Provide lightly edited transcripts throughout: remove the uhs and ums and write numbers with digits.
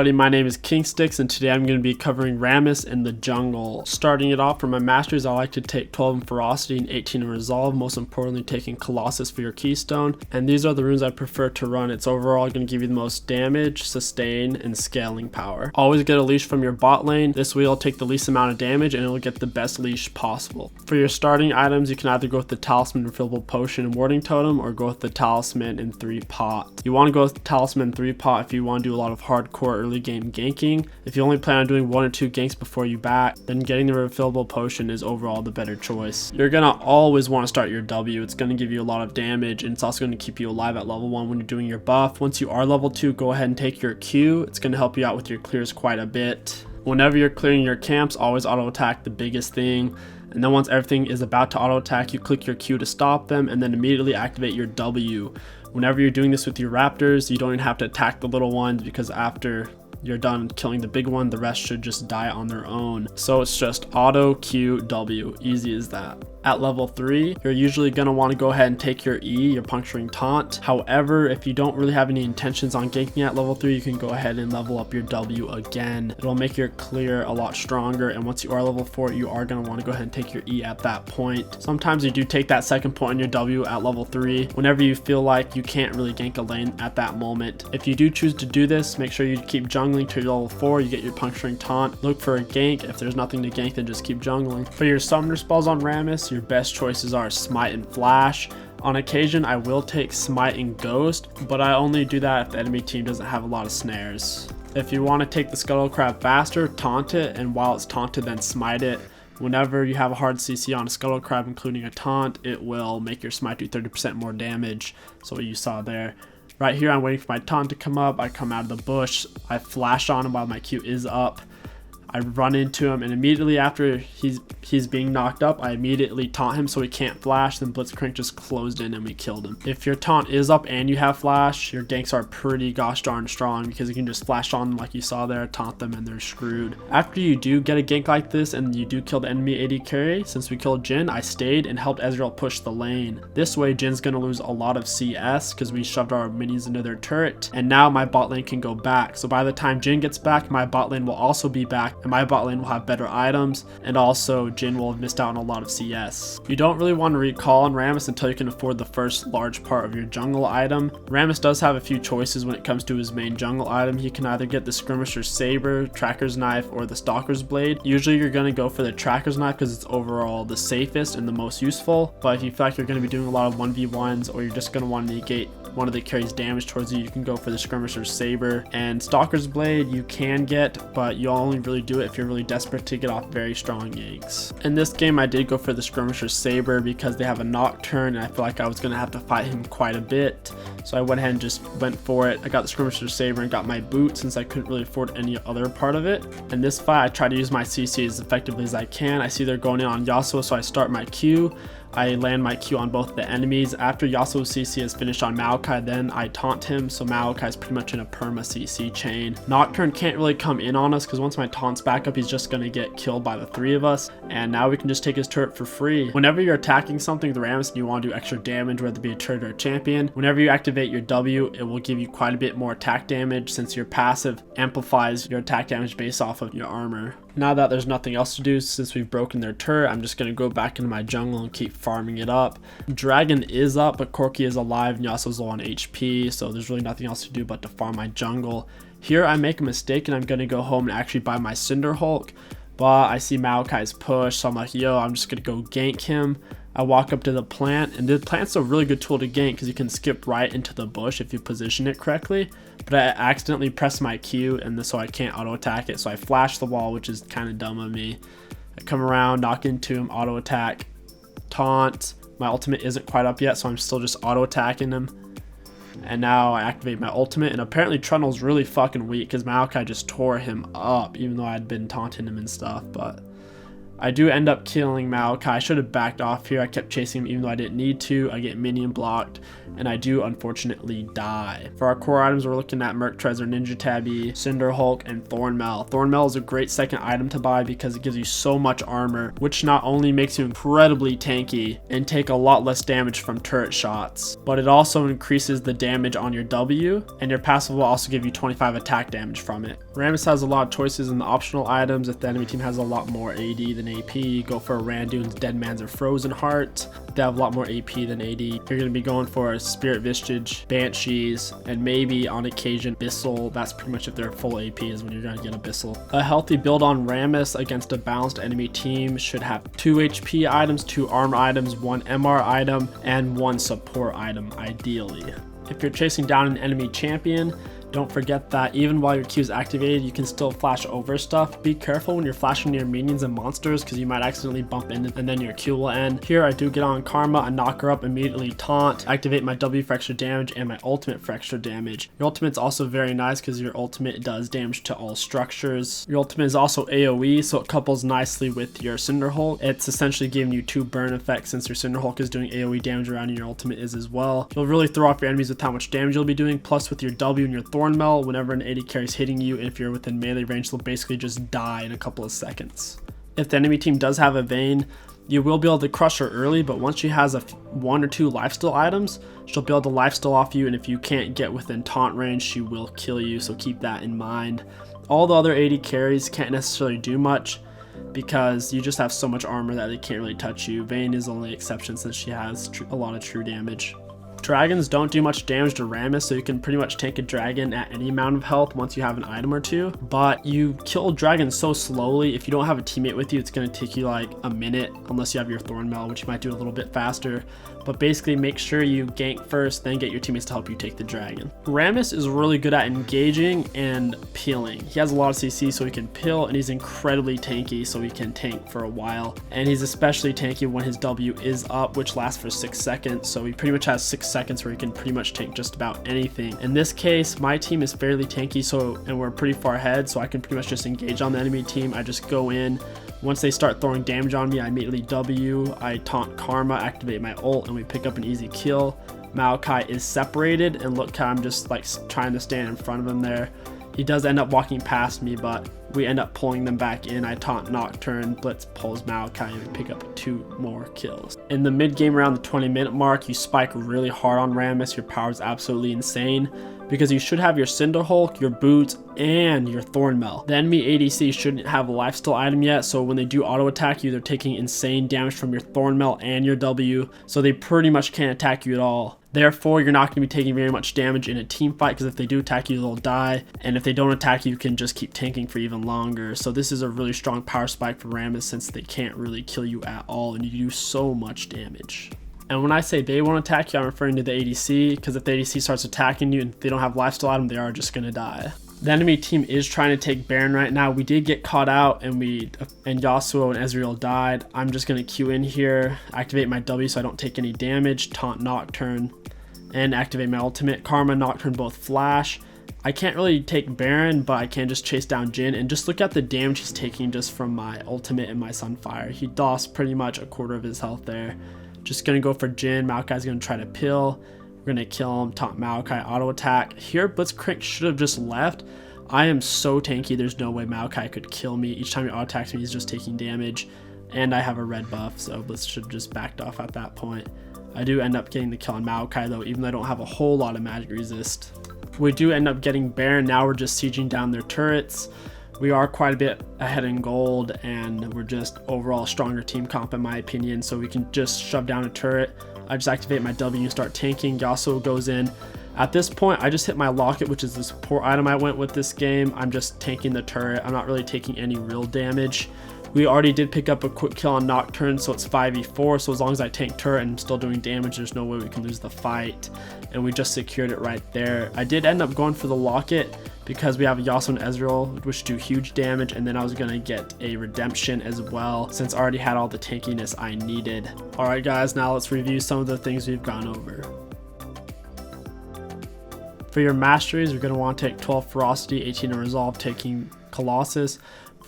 My name is Kingsticks, and today I'm going to be covering Rammus in the jungle. Starting it off for my masteries, I like to take 12 in ferocity and 18 in resolve, most importantly taking Colossus for your keystone. And these are the runes I prefer to run. It's overall going to give you the most damage, sustain, and scaling power. Always get a leash from your bot lane. This way it'll take the least amount of damage and it'll get the best leash possible. For your starting items, you can either go with the talisman, refillable potion, and warding totem, or go with the talisman and 3-pot. You want to go with the talisman 3-pot if you want to do a lot of hardcore early game ganking. If you only plan on doing 1 or 2 ganks before you back, then getting the refillable potion is overall the better choice. You're gonna always want to start your W. It's going to give you a lot of damage, and it's also going to keep you alive at level 1 when you're doing your buff. Once you are level 2, go ahead and take your Q. It's going to help you out with your clears quite a bit. Whenever you're clearing your camps, always auto attack, the biggest thing. And then once everything is about to auto attack, you click your Q to stop them and then immediately activate your W. Whenever you're doing this with your raptors, you don't even have to attack the little ones, because after you're done killing the big one, the rest should just die on their own. So it's just auto Q W, easy as that. At level 3, you're usually going to want to go ahead and take your E, your puncturing taunt. However, if you don't really have any intentions on ganking at level 3, you can go ahead and level up your W again. It'll make your clear a lot stronger, and once you are level 4, you are going to want to go ahead and take your E at that point. Sometimes you do take that second point on your W at level 3 whenever you feel like you can't really gank a lane at that moment. If you do choose to do this, make sure you keep jungling till level 4, you get your puncturing taunt. Look for a gank. If there's nothing to gank, then just keep jungling. For your summoner spells on Rammus, your best choices are Smite and Flash. On occasion, I will take Smite and Ghost, but I only do that if the enemy team doesn't have a lot of snares. If you want to take the Scuttle Crab faster, taunt it, and while it's taunted, then smite it. Whenever you have a hard CC on a Scuttle Crab, including a taunt, it will make your smite do 30% more damage. So what you saw there. Right here, I'm waiting for my taunt to come up. I come out of the bush, I flash on him while my Q is up. I run into him, and immediately after he's being knocked up, I immediately taunt him so he can't flash. Then Blitzcrank just closed in and we killed him. If your taunt is up and you have flash, your ganks are pretty gosh darn strong, because you can just flash on them like you saw there, taunt them, and they're screwed. After you do get a gank like this and you do kill the enemy AD carry, since we killed Jhin, I stayed and helped Ezreal push the lane. This way Jin's gonna lose a lot of CS because we shoved our minions into their turret, and now my bot lane can go back. So by the time Jhin gets back, my bot lane will also be back, and my bot lane will have better items, and also Jhin will have missed out on a lot of CS. You don't really want to recall on Rammus until you can afford the first large part of your jungle item. Rammus does have a few choices when it comes to his main jungle item. He can either get the Skirmisher's Saber, Tracker's Knife, or the Stalker's Blade. Usually you're going to go for the Tracker's Knife because it's overall the safest and the most useful, but if you feel like you're going to be doing a lot of 1v1s, or you're just going to want to negate one of the carries damage towards you, you can go for the Skirmisher's Saber. And Stalker's Blade you can get, but you'll only really do it if you're really desperate to get off very strong yanks. In this game I did go for the Skirmisher's Saber because they have a Nocturne, and I feel like I was going to have to fight him quite a bit, so I went ahead and just went for it. I got the Skirmisher's Saber and got my boot since I couldn't really afford any other part of it. In this fight I try to use my CC as effectively as I can. I see they're going in on Yasuo, so I start my Q. I land my Q on both the enemies. After Yasuo's CC is finished on Maokai, then I taunt him, so Maokai is pretty much in a perma CC chain. Nocturne can't really come in on us because once my taunt's back up, he's just going to get killed by the 3 of us, and now we can just take his turret for free. Whenever you're attacking something with Rammus and you want to do extra damage, whether it be a turret or a champion, whenever you activate your W, it will give you quite a bit more attack damage since your passive amplifies your attack damage based off of your armor. Now that there's nothing else to do since we've broken their turret, I'm just going to go back into my jungle and keep farming it up. Dragon is up, but Corki is alive and Yasuo's low on HP, so there's really nothing else to do but to farm my jungle. Here I make a mistake and I'm going to go home and actually buy my Cinder Hulk, but I see Maokai's push, so I'm like, yo, I'm just going to go gank him. I walk up to the plant, and the plant's a really good tool to gank because you can skip right into the bush if you position it correctly, but I accidentally pressed my Q, and so I can't auto attack it, so I flash the wall, which is kind of dumb of me. I come around, knock into him, auto attack, taunt. My ultimate isn't quite up yet, so I'm still just auto attacking him. And now I activate my ultimate, and apparently Trundle's really fucking weak because Maokai just tore him up, even though I'd been taunting him and stuff. But I do end up killing Maokai. I should have backed off here. I kept chasing him even though I didn't need to. I get minion blocked, and I do unfortunately die. For our core items, we're looking at Merc Treasure, Ninja Tabby, Cinder Hulk, and Thornmail. Thornmail is a great second item to buy because it gives you so much armor, which not only makes you incredibly tanky and take a lot less damage from turret shots, but it also increases the damage on your W, and your passive will also give you 25 attack damage from it. Rammus has a lot of choices in the optional items. If the enemy team has a lot more AD than AP, go for a Randuin's Dead Man's or Frozen Heart. They have a lot more AP than AD. You're going to be going for a Spirit Vestige, Banshees, and maybe on occasion Abyssal. That's pretty much if they're full AP is when you're going to get Abyssal. A healthy build on Rammus against a balanced enemy team should have 2 HP items, 2 armor items, 1 MR item, and 1 support item ideally. If you're chasing down an enemy champion, don't forget that even while your Q is activated, you can still flash over stuff. Be careful when you're flashing near minions and monsters because you might accidentally bump into and then your Q will end. Here I do get on Karma, I knock her up, immediately taunt, activate my W for extra damage and my ultimate for extra damage. Your ultimate's also very nice because your ultimate does damage to all structures. Your ultimate is also AoE, so it couples nicely with your Cinder Hulk. It's essentially giving you 2 burn effects since your Cinder Hulk is doing AoE damage around and your ultimate is as well. You'll really throw off your enemies with how much damage you'll be doing, plus with your W and your Thornmail, whenever an AD carry is hitting you, and if you're within melee range, they'll basically just die in a couple of seconds. If the enemy team does have a Vayne, you will be able to crush her early, but once she has 1 or 2 lifesteal items, she'll be able to lifesteal off you, and if you can't get within taunt range, she will kill you, so keep that in mind. All the other AD carries can't necessarily do much because you just have so much armor that they can't really touch you. Vayne is the only exception since she has a lot of true damage. Dragons don't do much damage to Rammus, so you can pretty much tank a dragon at any amount of health once you have an item or 2. But you kill dragons so slowly, if you don't have a teammate with you, it's going to take you like a minute, unless you have your Thornmail, which you might do a little bit faster. But basically make sure you gank first, then get your teammates to help you take the dragon. Rammus is really good at engaging and peeling. He has a lot of CC, so he can peel, and he's incredibly tanky, so he can tank for a while. And he's especially tanky when his W is up, which lasts for 6 seconds, so he pretty much has 6 seconds where he can pretty much tank just about anything. In this case, my team is fairly tanky, and we're pretty far ahead, so I can pretty much just engage on the enemy team. I just go in. Once they start throwing damage on me, I immediately W, I taunt Karma, activate my ult, and we pick up an easy kill. Maokai is separated, and look how I'm just like trying to stand in front of him there. He does end up walking past me, but we end up pulling them back in. I taunt Nocturne, Blitz pulls Maokai, and we pick up 2 more kills. In the mid game around the 20-minute mark, you spike really hard on Rammus. Your power is absolutely insane because you should have your Cinder Hulk, your boots, and your Thornmail. The enemy ADC shouldn't have a lifesteal item yet, so when they do auto attack you, they're taking insane damage from your Thornmail and your W, so they pretty much can't attack you at all. Therefore, you're not going to be taking very much damage in a team fight because if they do attack you, they'll die. And if they don't attack you, you can just keep tanking for even longer. So this is a really strong power spike for Rammus since they can't really kill you at all and you do so much damage. And when I say they won't attack you, I'm referring to the ADC because if the ADC starts attacking you and they don't have lifesteal item, they are just going to die. The enemy team is trying to take Baron right now. We did get caught out and Yasuo and Ezreal died. I'm just going to Q in here, activate my W so I don't take any damage, taunt Nocturne, and activate my ultimate. Karma, Nocturne both flash. I can't really take Baron, but I can just chase down Jhin, and just look at the damage he's taking just from my ultimate and my Sunfire. He lost pretty much a quarter of his health there. Just going to go for Jhin. Maokai's going to try to peel. We're going to kill him, taunt Maokai, auto attack. Here, Blitzcrank should have just left. I am so tanky, there's no way Maokai could kill me. Each time he auto attacks me, he's just taking damage. And I have a red buff, so Blitz should have just backed off at that point. I do end up getting the kill on Maokai though, even though I don't have a whole lot of magic resist. We do end up getting Baron. Now we're just sieging down their turrets. We are quite a bit ahead in gold, and we're just overall stronger team comp in my opinion, so we can just shove down a turret. I just activate my W and start tanking. Yasuo goes in. At this point, I just hit my locket, which is the support item I went with this game. I'm just tanking the turret. I'm not really taking any real damage. We already did pick up a quick kill on Nocturne, so it's 5v4. So as long as I tank turret and I'm still doing damage, there's no way we can lose the fight. And we just secured it right there. I did end up going for the locket because we have Yasuo and Ezreal, which do huge damage, and then I was going to get a redemption as well, since I already had all the tankiness I needed. Alright guys, now let's review some of the things we've gone over. For your masteries, you're going to want to take 12 Ferocity, 18 in Resolve, taking Colossus.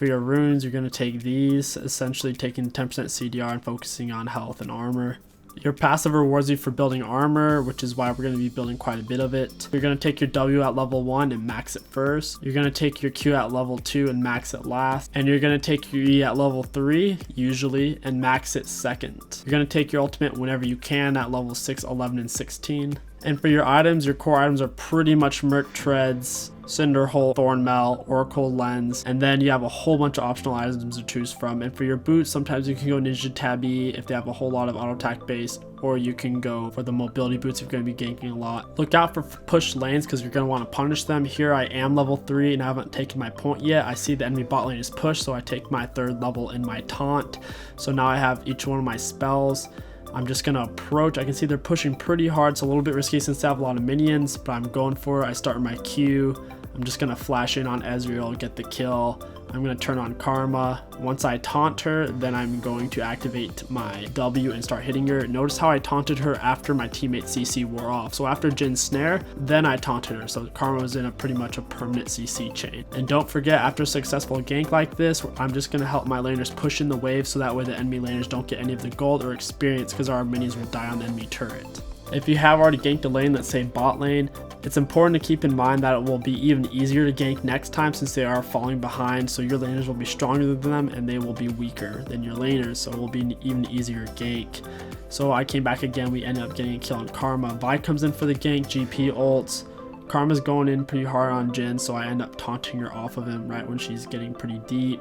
For your runes, you're going to take these, essentially taking 10% CDR and focusing on health and armor. Your passive rewards you for building armor, which is why we're going to be building quite a bit of it. You're going to take your W at level 1 and max it first. You're going to take your Q at level 2 and max it last. And you're going to take your E at level 3, usually, and max it second. You're going to take your ultimate whenever you can at level 6, 11, and 16. And for your items, your core items are pretty much Merc Treads, Cinderhole, Thornmail, Oracle Lens, and then you have a whole bunch of optional items to choose from. And for your boots, sometimes you can go Ninja Tabby if they have a whole lot of auto attack base, or you can go for the mobility boots if you're going to be ganking a lot. Look out for push lanes because you're going to want to punish them. Here I am level 3 and I haven't taken my point yet. I see the enemy bot lane is pushed, so I take my 3rd level in my taunt. So now I have each one of my spells. I'm just going to approach. I can see they're pushing pretty hard. It's a little bit risky since they have a lot of minions, but I'm going for it. I start my Q. I'm just going to flash in on Ezreal, get the kill. I'm going to turn on Karma. Once I taunt her, then I'm going to activate my W and start hitting her. Notice how I taunted her after my teammate CC wore off. So after Jin's snare, then I taunted her. So Karma was in a pretty much a permanent CC chain. And don't forget, after a successful gank like this, I'm just going to help my laners push in the wave so that way the enemy laners don't get any of the gold or experience because our minions will die on the enemy turret. If you have already ganked a lane, let's say bot lane, it's important to keep in mind that it will be even easier to gank next time since they are falling behind, so your laners will be stronger than them and they will be weaker than your laners, so it will be an even easier gank. So I came back again, we ended up getting a kill on Karma. Vi comes in for the gank, GP ults. Karma's going in pretty hard on Jin, so I end up taunting her off of him right when she's getting pretty deep.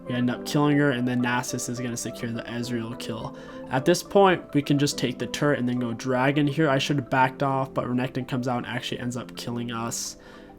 We end up killing her, and then Nasus is going to secure the Ezreal kill. At this point, we can just take the turret and then go Dragon. Here I should have backed off, but Renekton comes out and actually ends up killing us.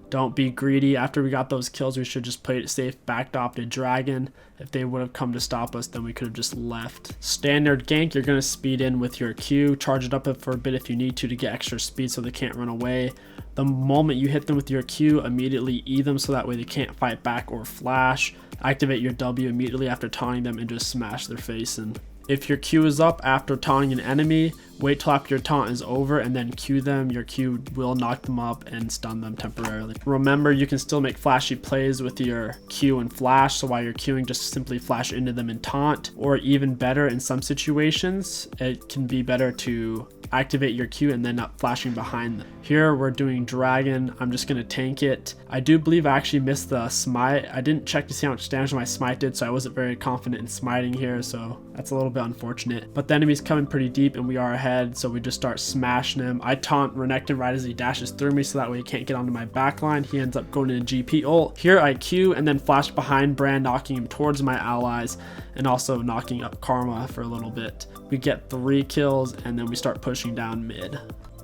Don't be greedy. After we got those kills, we should just play it safe, backed off to Dragon. If they would have come to stop us, then we could have just left. Standard gank, you're going to speed in with your Q, charge it up for a bit if you need to get extra speed so they can't run away. The moment you hit them with your Q, immediately E them so that way they can't fight back or flash. Activate your W immediately after taunting them and just smash their face in. If your Q is up after taunting an enemy, wait till after your taunt is over and then Q them. Your Q will knock them up and stun them temporarily. Remember, you can still make flashy plays with your Q and flash, so while you're queuing, just simply flash into them and taunt. Or even better, in some situations, it can be better to activate your Q and then not flashing behind them. Here we're doing Dragon. I'm just going to tank it. I do believe I actually missed the smite. I didn't check to see how much damage my smite did, so I wasn't very confident in smiting here, so that's a little bit unfortunate. But the enemy's coming pretty deep and we are ahead, so we just start smashing him. I taunt Renekton right as he dashes through me so that way he can't get onto my backline. He ends up going into GP ult. Here I Q and then flash behind Brand, knocking him towards my allies and also knocking up Karma for a little bit. We get 3 kills and then we start pushing down mid.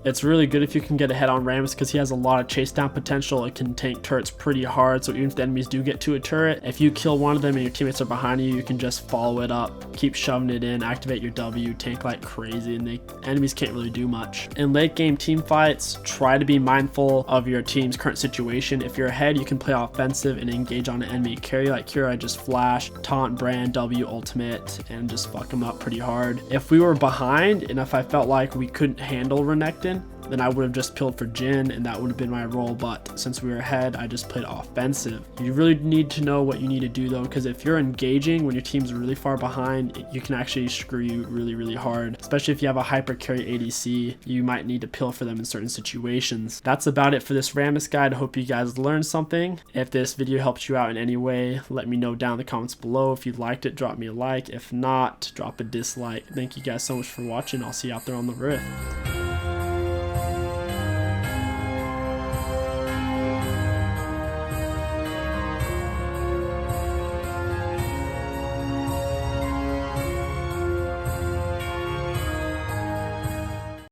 It's really good if you can get ahead on Rammus because he has a lot of chase down potential. It can tank turrets pretty hard, so even if the enemies do get to a turret, if you kill one of them and your teammates are behind you, you can just follow it up, keep shoving it in, activate your W, tank like crazy, and the enemies can't really do much. In late game team fights, try to be mindful of your team's current situation. If you're ahead, you can play offensive and engage on an enemy carry. Like here, I just flash, taunt Brand, W ultimate, and just fuck them up pretty hard. If we were behind and if I felt like we couldn't handle Renekton, then I would have just pilled for Jin and that would have been my role, but since we were ahead, I just played offensive. You really need to know what you need to do though, because if you're engaging when your team's really far behind, you can actually screw you really hard, especially if you have a hyper carry ADC. You might need to pill for them in certain situations. That's about it for this Rammus guide. I hope you guys learned something. If this video helped you out in any way, let me know down in the comments below. If you liked it, drop me a like. If not, drop a dislike. Thank you guys so much for watching. I'll see you out there on the rift.